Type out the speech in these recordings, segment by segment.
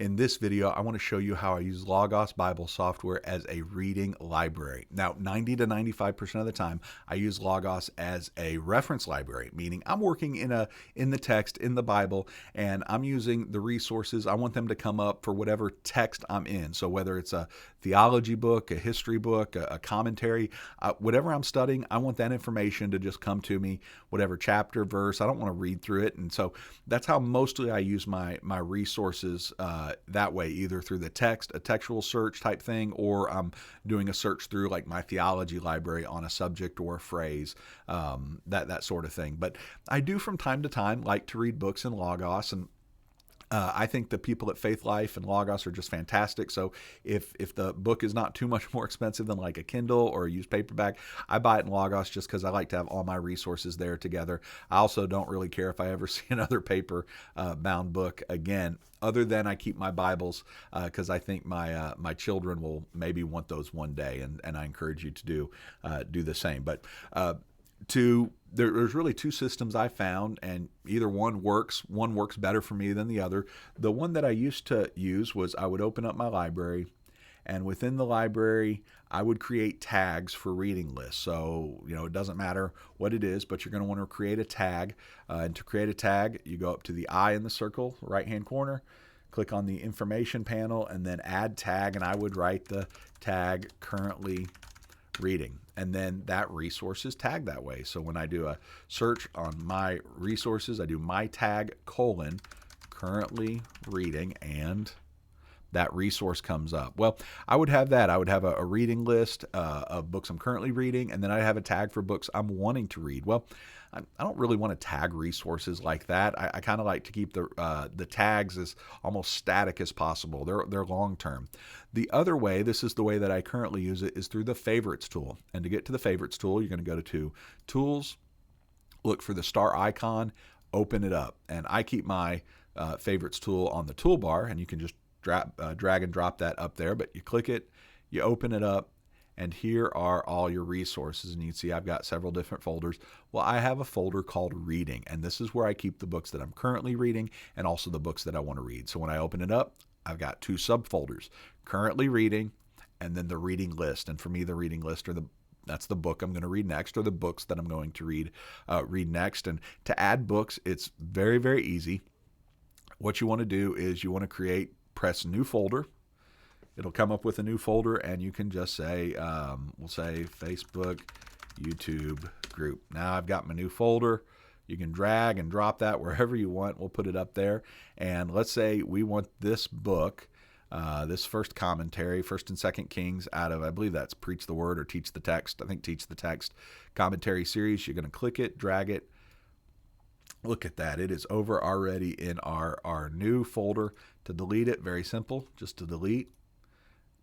In this video, I want to show you how I use Logos Bible software as a reading library. Now, 90 to 95% of the time, I use Logos as a reference library, meaning I'm working in the text, in the Bible, and I'm using the resources. I want them to come up for whatever text I'm in. So whether it's a theology book, a history book, a commentary, whatever I'm studying, I want that information to just come to me, whatever chapter, verse. I don't want to read through it. And so that's how mostly I use my resources that way, either through the text, a textual search type thing, or I'm doing a search through like my theology library on a subject or a phrase, that sort of thing. But I do from time to time like to read books in Logos, and I think the people at Faith Life and Logos are just fantastic. So if the book is not too much more expensive than like a Kindle or a used paperback, I buy it in Logos just because I like to have all my resources there together. I also don't really care if I ever see another paper bound book again, other than I keep my Bibles because I think my children will maybe want those one day, and I encourage you to do the same. But there's really two systems I found, and either one works. One works better for me than the other. The one that I used to use was I would open up my library, and within the library, I would create tags for reading lists. So, it doesn't matter what it is, but you're going to want to create a tag. And to create a tag, you go up to the eye in the circle, right-hand corner, click on the information panel, and then add tag, and I would write the tag currently reading, and then that resource is tagged that way. So when I do a search on my resources, I do my tag : currently reading, and that resource comes up. Well, I would have that. I would have a reading list of books I'm currently reading, and then I'd have a tag for books I'm wanting to read. Well, I don't really want to tag resources like that. I kind of like to keep the tags as almost static as possible. They're long term. The other way, this is the way that I currently use it, is through the Favorites tool. And to get to the Favorites tool, you're going to go to Tools, look for the star icon, open it up. And I keep my Favorites tool on the toolbar, and you can just drag and drop that up there. But you click it, you open it up, and here are all your resources. And you can see I've got several different folders. Well, I have a folder called Reading, and this is where I keep the books that I'm currently reading and also the books that I want to read. So when I open it up, I've got two subfolders: currently reading, and then the reading list. And for me, the reading list that's the book I'm going to read next, or the books that I'm going to read next. And to add books, it's very, very easy. What you want to do is you want to press new folder. It'll come up with a new folder, and you can just say, we'll say Facebook, YouTube group. Now I've got my new folder. You can drag and drop that wherever you want. We'll put it up there. And let's say we want this book, this first commentary, 1st and 2nd Kings, out of, I believe that's Preach the Word or Teach the Text. I think Teach the Text commentary series. You're going to click it, drag it. Look at that. It is over already in our new folder. To delete it, very simple. Just to delete.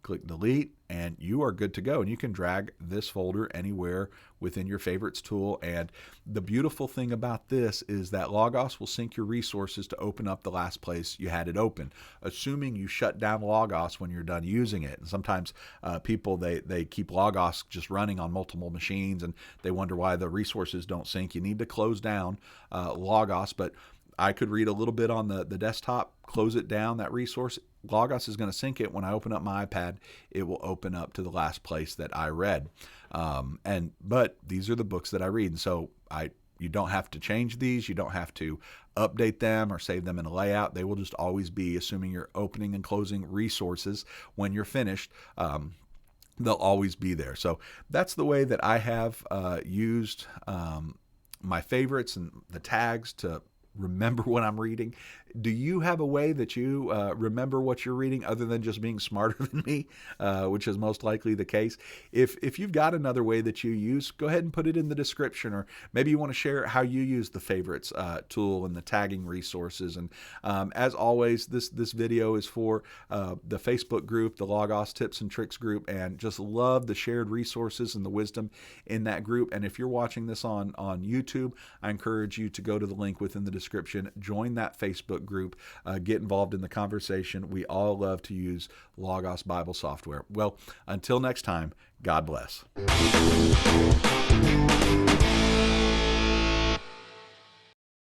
Click delete, and you are good to go. And you can drag this folder anywhere within your Favorites tool. And the beautiful thing about this is that Logos will sync your resources to open up the last place you had it open, assuming you shut down Logos when you're done using it. And sometimes people, they keep Logos just running on multiple machines, and they wonder why the resources don't sync. You need to close down Logos, but I could read a little bit on the desktop, close it down, that resource. Logos is going to sync it. When I open up my iPad, it will open up to the last place that I read. But these are the books that I read. And so you don't have to change these. You don't have to update them or save them in a layout. They will just always be, assuming you're opening and closing resources when you're finished, they'll always be there. So that's the way that I have used my favorites and the tags to remember what I'm reading. Do you have a way that you remember what you're reading other than just being smarter than me, which is most likely the case? If you've got another way that you use, go ahead and put it in the description, or maybe you want to share how you use the Favorites tool and the tagging resources. And as always, this video is for the Facebook group, the Logos Tips and Tricks group, and just love the shared resources and the wisdom in that group. And if you're watching this on YouTube, I encourage you to go to the link within the description, join that Facebook group, get involved in the conversation. We all love to use Logos Bible software. Well, until next time, God bless.